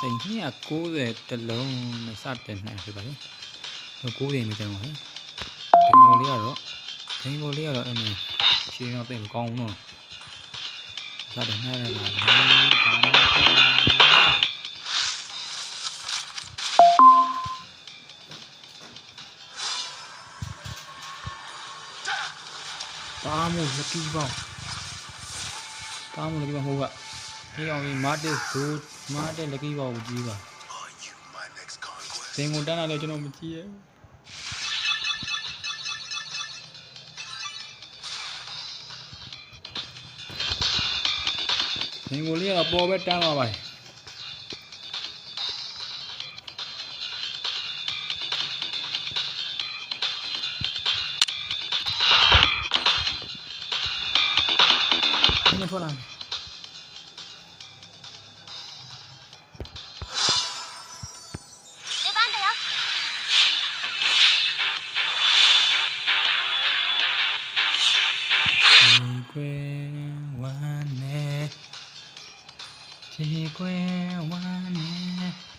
စိန်ကြီးက90တလုံးနဲ့စတင်နိုင်ဖြစ်ပါလေ90မိတန်းပါလေဒိန်ကိုလေးကတော့အဲ့လိုရှင်းတော့ပြင်ကောင်းတော့စတင်နိုင်ရတာတားမို့လက်ကြီးပေါင်းဟိုကဒီအောင်ကြီးမာတစ်ဇိုးမာတစ်လက်ကြီးပေါင်းကြီးပါဒိန်ကိုတန်းလာလဲကျွန်တော်မကြည့်ရဲ့ဒိန်ကိုလေးကပေါ်ပဲတန်းသွားပါတယ်ထွက်လာဒီကွယ်ဝမ်းနဲ့